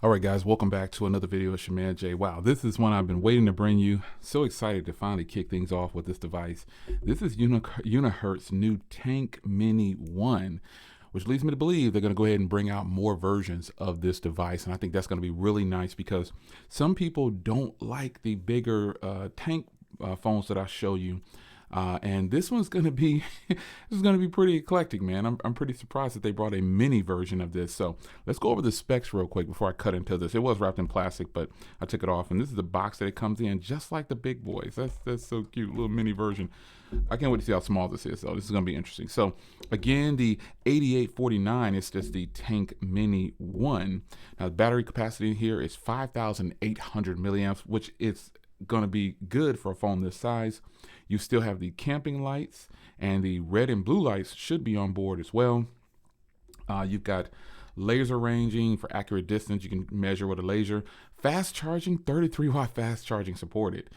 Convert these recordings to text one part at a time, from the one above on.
All right, guys, welcome back to another video. It's your man Jay. Wow, this is one I've been waiting to bring you. So excited to finally kick things off with this device. This is Unihertz new Tank Mini 1, which leads me to believe they're going to go ahead and bring out more versions of this device. And I think that's going to be really nice because some people don't like the bigger tank phones that I show you. And this one's gonna be this is gonna be pretty eclectic, man. I'm pretty surprised that they brought a mini version of this. So let's go over the specs real quick before I cut into this. It was wrapped in plastic, but I took it off, and this is the box that it comes in, just like the big boys. That's so cute, little mini version. I can't wait to see how small this is, though. This is gonna be interesting. So again, the 8849 is just the Tank Mini 1. Now the battery capacity here is 5,800 milliamps, which is going to be good for a phone this size. You still have the camping lights, and the red and blue lights should be on board as well. You've got laser ranging for accurate distance. You can measure with a laser. Fast charging, 33 watt fast charging supported.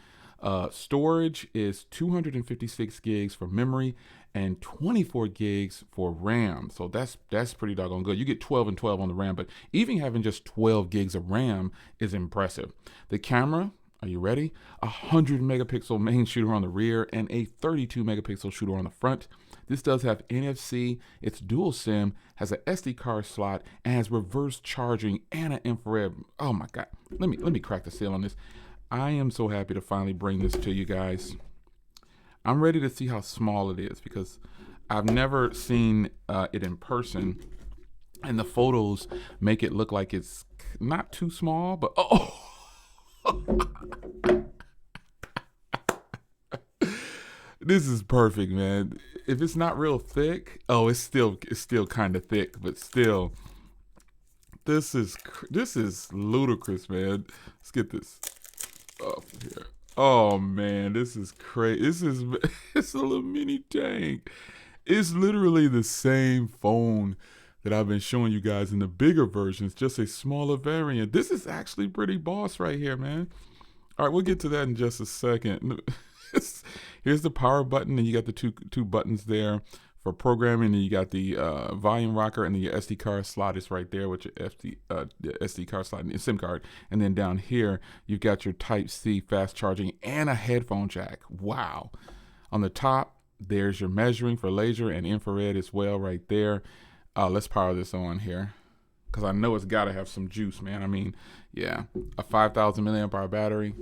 Storage is 256 gigs for memory and 24 gigs for RAM. So that's pretty doggone good. You get 12 and 12 on the RAM, but even having just 12 gigs of RAM is impressive. The camera, are you ready? 100 megapixel main shooter on the rear and a 32 megapixel shooter on the front. This does have NFC, it's dual SIM, has an SD card slot, and has reverse charging and an infrared. Oh my God, let me crack the seal on this. I am so happy to finally bring this to you guys. I'm ready to see how small it is because I've never seen it in person, and the photos make it look like it's not too small, but oh. This is perfect, man. If it's not real thick, oh, it's still kind of thick, but still, this is ludicrous, man. Let's get this off here. Oh man, this is crazy. It's a little mini tank. It's literally the same phone that I've been showing you guys in the bigger versions, just a smaller variant. This is actually pretty boss right here, man. All right, we'll get to that in just a second. Here's the power button, and you got the two buttons there for programming, and you got the volume rocker, and then your SD card slot is right there with your SD card slot and your SIM card. And then down here, you've got your Type-C fast charging and a headphone jack. Wow. On the top, there's your measuring for laser and infrared as well right there. Let's power this on here because I know it's got to have some juice, man. I mean, yeah, a 5,000 milliamp hour battery.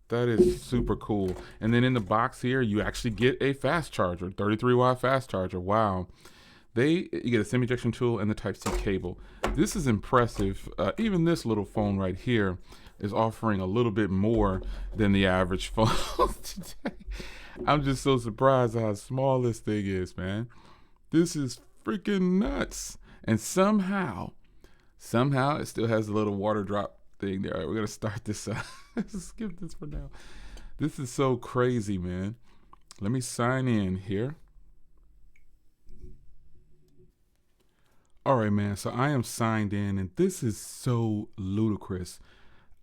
That is super cool. And then in the box here, you actually get a fast charger, 33 watt fast charger. Wow. You get a SIM ejection tool and the Type-C cable. This is impressive. Even this little phone right here is offering a little bit more than the average phone today. I'm just so surprised at how small this thing is, man. This is freaking nuts. And somehow it still has a little water drop thing there. All right, we're going to start this up. Skip this for now. This is so crazy, man. Let me sign in here. All right, man. So I am signed in, and this is so ludicrous.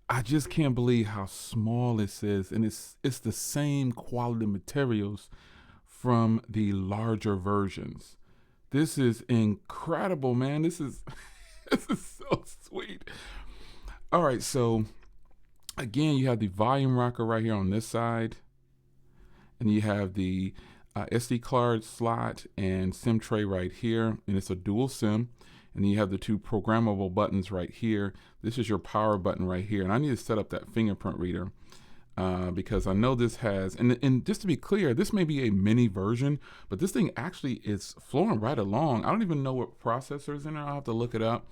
I just can't believe how small this is, and it's the same quality materials from the larger versions. This is incredible, man. This is this is so sweet. All right, so again, you have the volume rocker right here on this side, and you have the SD card slot and SIM tray right here, and it's a dual SIM. And then you have the two programmable buttons right here. This is your power button right here, and I need to set up that fingerprint reader. Because I know this has, and just to be clear, this may be a mini version, but this thing actually is flowing right along. I don't even know what processor is in there. I'll have to look it up.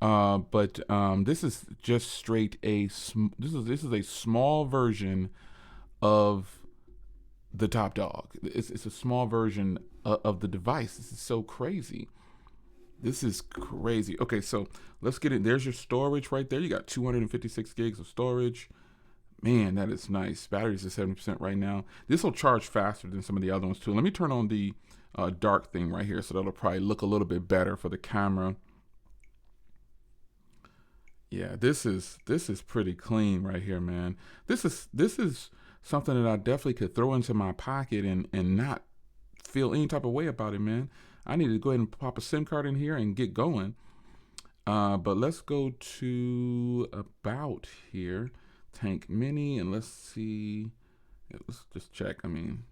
But this is just straight this is a small version of the top dog. It's a small version of the device. This is so crazy. This is crazy. Okay, so let's get it. There's your storage right there. You got 256 gigs of storage. Man, that is nice. Batteries are 70% right now. This will charge faster than some of the other ones too. Let me turn on the dark thing right here, so that'll probably look a little bit better for the camera. Yeah, this is pretty clean right here, man. This is something that I definitely could throw into my pocket and not feel any type of way about it, man. I need to go ahead and pop a SIM card in here and get going. But let's go to about here, Tank Mini, and let's see. Yeah, let's just check. I mean,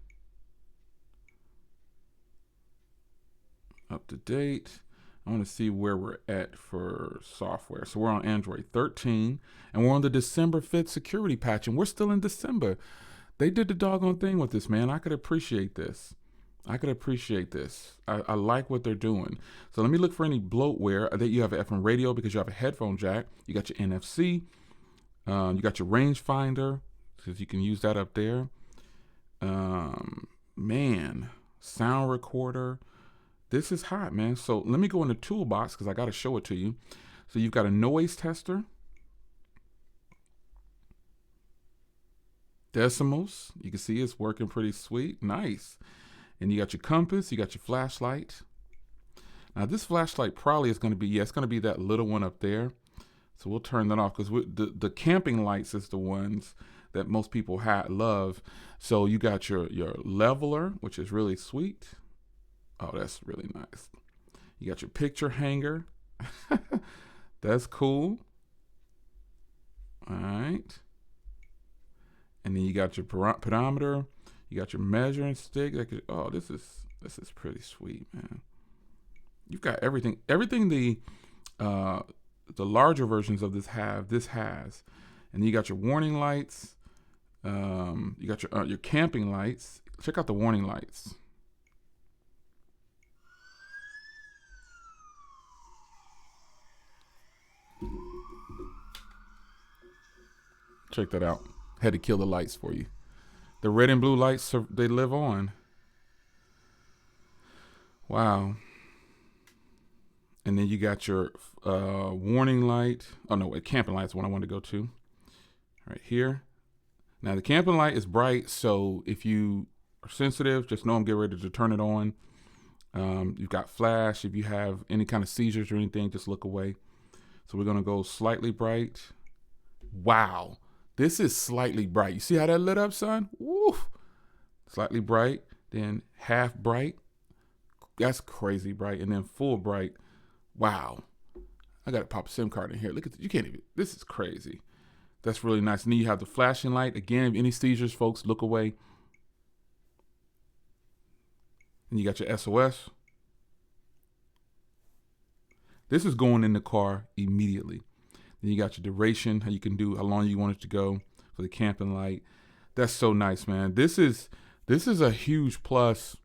up to date. I want to see where we're at for software. So we're on Android 13, and we're on the December 5th security patch, and we're still in December. They did the doggone thing with this, man. I could appreciate this. I like what they're doing. So let me look for any bloatware. That you have an FM radio because you have a headphone jack. You got your NFC. You got your rangefinder because you can use that up there. Man, sound recorder. This is hot, man. So let me go in the toolbox because I got to show it to you. So you've got a noise tester. Decimals. You can see it's working pretty sweet. Nice. And you got your compass. You got your flashlight. Now this flashlight probably is going to be, it's going to be that little one up there. So we'll turn that off because the camping lights is the ones that most people love. So you got your leveler, which is really sweet. Oh, that's really nice. You got your picture hanger. That's cool. All right. And then you got your pedometer. You got your measuring stick. Oh, this is pretty sweet, man. You've got everything. Everything the larger versions of this has. And then you got your warning lights. You got your camping lights. Check out the warning lights. Check that out. Had to kill the lights for you. The red and blue lights, they live on. Wow. And then you got your warning light. Oh, no, camping light's one I want to go to. Right here. Now, the camping light is bright, so if you are sensitive, just know I'm getting ready to turn it on. You've got flash. If you have any kind of seizures or anything, just look away. So we're going to go slightly bright. Wow. This is slightly bright. You see how that lit up, son? Woo! Slightly bright, then half bright. That's crazy bright. And then full bright. Wow. I got to pop a SIM card in here. Look at this. You can't even. This is crazy. That's really nice. And then you have the flashing light. Again, if any seizures, folks, look away. And you got your SOS. This is going in the car immediately. Then you got your duration, how long you want it to go for the camping light. That's so nice, man. This is a huge plus.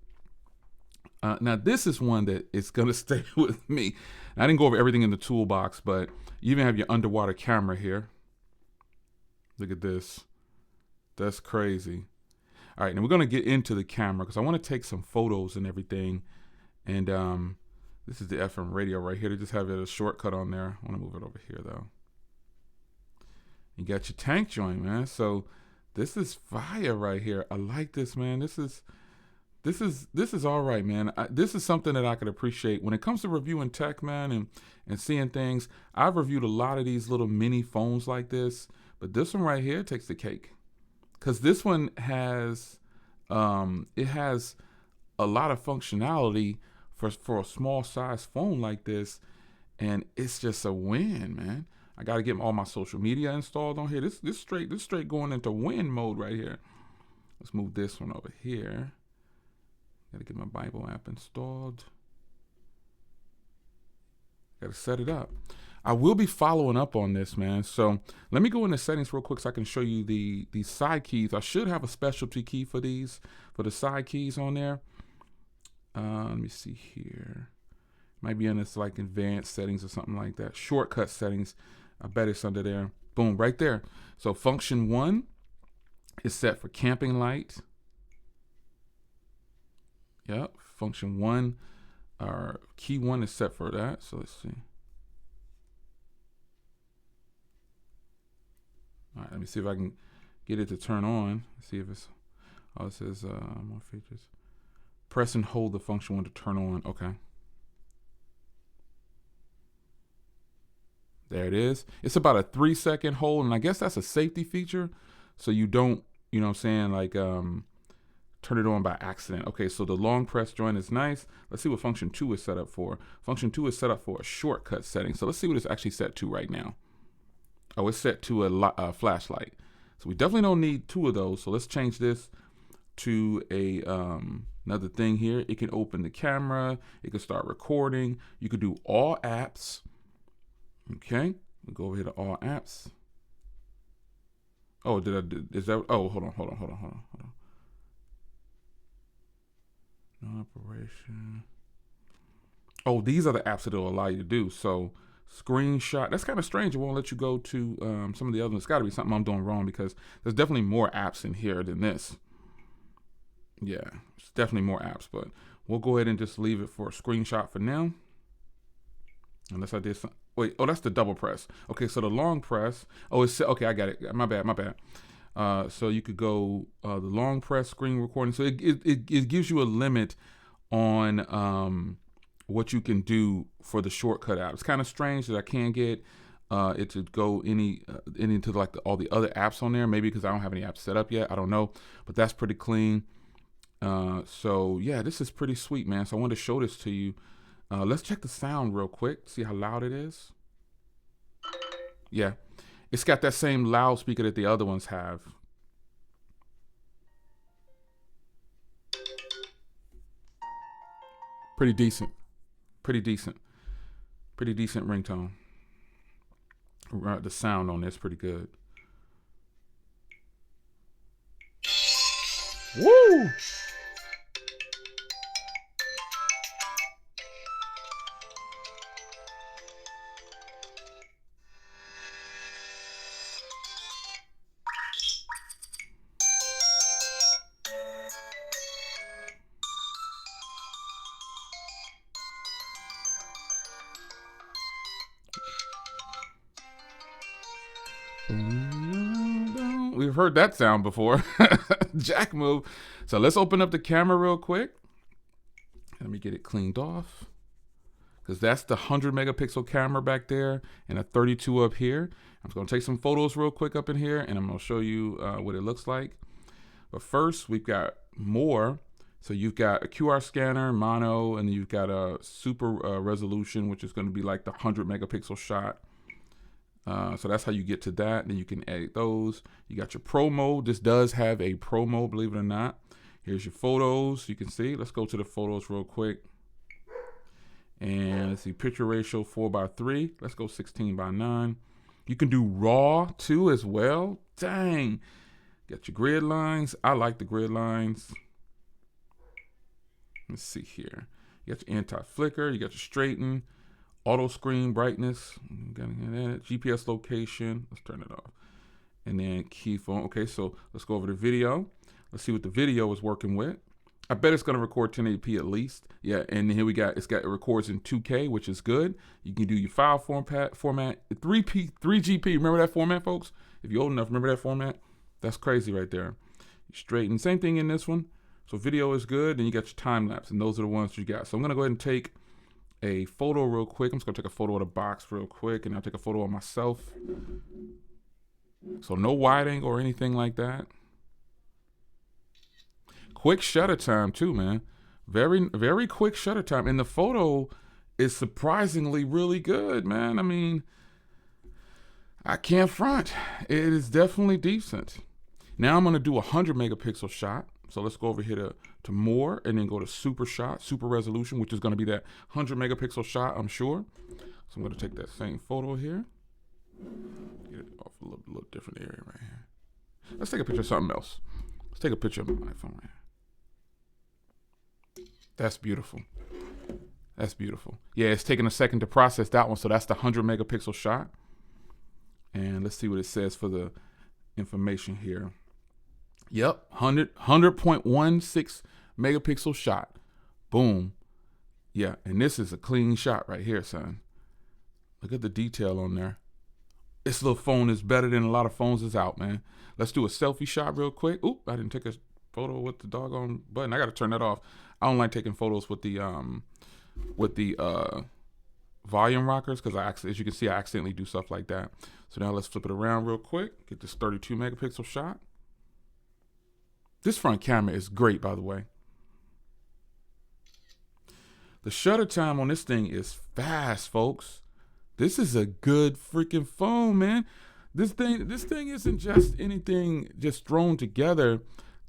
Now this is one that is gonna stay with me. I didn't go over everything in the toolbox, but you even have your underwater camera here. Look at this. That's crazy. All right, now we're gonna get into the camera because I want to take some photos and everything. And this is the FM radio right here. They just have a shortcut on there. I want to move it over here though. You got your tank joint, man. So this is fire right here. I like this, man. This is all right, man. This is something that I could appreciate when it comes to reviewing tech, man, and seeing things. I've reviewed a lot of these little mini phones like this, but this one right here takes the cake because this one has it has a lot of functionality for a small size phone like this, and it's just a win, man. I got to get all my social media installed on here. This straight going into win mode right here. Let's move this one over here. Got to get my Bible app installed. Got to set it up. I will be following up on this, man. So let me go into settings real quick so I can show you the side keys. I should have a specialty key for the side keys on there. Let me see here. Might be in this like advanced settings or something like that. Shortcut settings. I bet it's under there. Boom, right there. So function 1 is set for camping light. Yep, function 1, or key 1 is set for that. So let's see. All right, let me see if I can get it to turn on. Let's see if it's, it says more features. Press and hold the function 1 to turn on. Okay. There it is. It's about a 3-second hold, and I guess that's a safety feature. So you don't, you know what I'm saying, like turn it on by accident. Okay, so the long press joint is nice. Let's see what function 2 is set up for. Function 2 is set up for a shortcut setting. So let's see what it's actually set to right now. Oh, it's set to a flashlight. So we definitely don't need 2 of those. So let's change this to a another thing here. It can open the camera. It can start recording. You could do all apps. Okay, we'll go over here to all apps. Oh, is that? Oh, hold on. No operation. Oh, these are the apps that it'll allow you to do. So screenshot. That's kind of strange. It won't let you go to some of the others. It's got to be something I'm doing wrong, because there's definitely more apps in here than this. Yeah, it's definitely more apps, but we'll go ahead and just leave it for a screenshot for now. Unless I did some. Wait, oh, that's the double press. Okay, so the long press. Oh, it's okay. I got it. My bad. So you could go the long press screen recording. So it gives you a limit on what you can do for the shortcut app. It's kind of strange that I can't get it to go into like all the other apps on there. Maybe because I don't have any apps set up yet. I don't know, but that's pretty clean. So yeah, this is pretty sweet, man. So I wanted to show this to you. Let's check the sound real quick. See how loud it is. Yeah, it's got that same loudspeaker that the other ones have. Pretty decent ringtone. The sound on this pretty good. Woo! We've heard that sound before. Jack move. So let's open up the camera real quick. Let me get it cleaned off, because that's the 100 megapixel camera back there and a 32 up here. I'm going to take some photos real quick up in here, and I'm going to show you what it looks like. But first, we've got more. So you've got a QR scanner, mono, and you've got a super resolution, which is going to be like the 100 megapixel shot. So that's how you get to that. Then you can edit those. You got your pro mode. This does have a pro mode, believe it or not. Here's your photos. You can see. Let's go to the photos real quick. And let's see, picture ratio 4:3. Let's go 16:9. You can do raw too as well. Dang. Got your grid lines. I like the grid lines. Let's see here. You got your anti-flicker. You got your straighten. Auto screen brightness. GPS location. Let's turn it off. And then key phone. Okay, so let's go over the video. Let's see what the video is working with. I bet it's going to record 1080p at least. Yeah, and here it records in 2K, which is good. You can do your file format, 3GP. Remember that format, folks? If you're old enough, remember that format? That's crazy right there. You straighten. Same thing in this one. So video is good, and you got your time lapse, and those are the ones you got. So I'm going to go ahead and take a photo real quick. I'm just going to take a photo of the box real quick, and I'll take a photo of myself. So no wide angle or anything like that. Quick shutter time too, man. Very, very quick shutter time. And the photo is surprisingly really good, man. I mean, I can't front. It is definitely decent. Now I'm going to do a 100 megapixel shot. So let's go over here to more, and then go to super shot, super resolution, which is going to be that 100 megapixel shot, I'm sure. So I'm going to take that same photo here. Get it off a little different area right here. Let's take a picture of something else. Let's take a picture of my iPhone right here. That's beautiful. That's beautiful. Yeah, it's taking a second to process that one. So that's the 100 megapixel shot. And let's see what it says for the information here. Yep, 100.16 megapixel shot. Boom. Yeah, and this is a clean shot right here, son. Look at the detail on there. This little phone is better than a lot of phones that's out, man. Let's do a selfie shot real quick. Oop, I didn't take a photo with the doggone button. I got to turn that off. I don't like taking photos with the volume rockers, because as you can see, I accidentally do stuff like that. So now let's flip it around real quick. Get this 32 megapixel shot. This front camera is great, by the way. The shutter time on this thing is fast, folks. This is a good freaking phone, man. This thing isn't just anything just thrown together.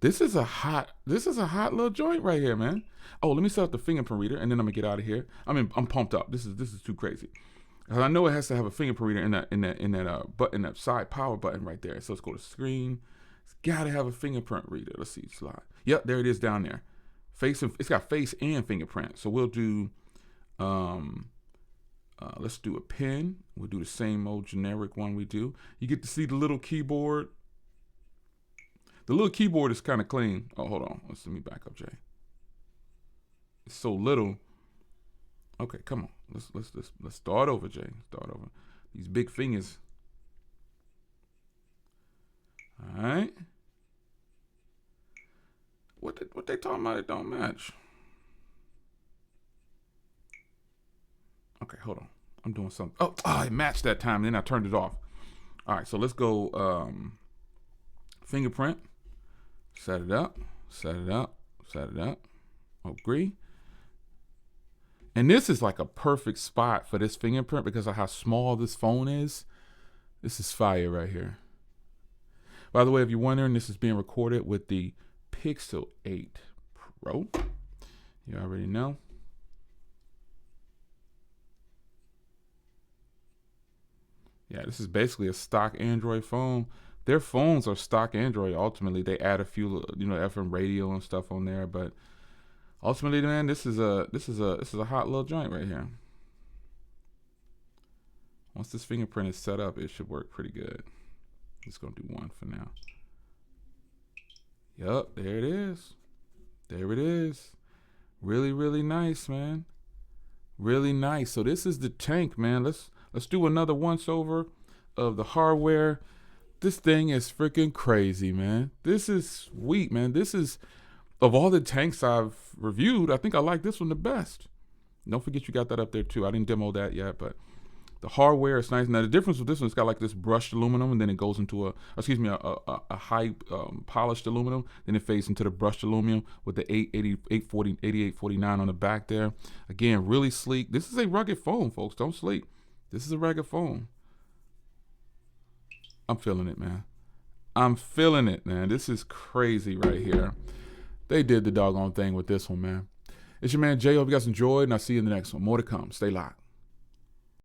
This is a hot little joint right here, man. Oh, let me set up the fingerprint reader and then I'm gonna get out of here. I'm pumped up. This is too crazy. I know it has to have a fingerprint reader in that button, that side power button right there. So let's go to screen. It's gotta have a fingerprint reader. Let's see, slide. Yep, there it is down there. It's got face and fingerprint. So we'll do let's do a pen. We'll do the same old generic one we do. You get to see the little keyboard. The little keyboard is kind of clean. Oh, hold on. Let me back up, Jay. It's so little. Okay, come on. Let's start over, Jay. Start over. These big fingers. All right. What they talking about? It don't match. Okay, hold on. I'm doing something. Oh, it matched that time. Then I turned it off. All right, so let's go fingerprint. Set it up. Set it up. Set it up. Agree. And this is like a perfect spot for this fingerprint because of how small this phone is. This is fire right here. By the way, if you're wondering, this is being recorded with the Pixel 8 Pro. You already know. Yeah, this is basically a stock Android phone. Their phones are stock Android. Ultimately, they add a few, FM radio and stuff on there, but ultimately, man, this is a hot little joint right here. Once this fingerprint is set up, it should work pretty good. Just gonna do one for now. Yup, there it is. There it is. Really, really nice, man. Really nice. So this is the tank, man. Let's do another once over of the hardware. This thing is freaking crazy, man. This is sweet, man. This is, of all the tanks I've reviewed, I think I like this one the best. Don't forget you got that up there too. I didn't demo that yet, but the hardware is nice. Now the difference with this one, it's got like this brushed aluminum, and then it goes into a high polished aluminum. Then it fades into the brushed aluminum with the 8849 on the back there. Again, really sleek. This is a rugged phone, folks. Don't sleep. This is a rugged phone. I'm feeling it, man. I'm feeling it, man. This is crazy right here. They did the doggone thing with this one, man. It's your man Jay. Hope you guys enjoyed, and I'll see you in the next one. More to come. Stay locked.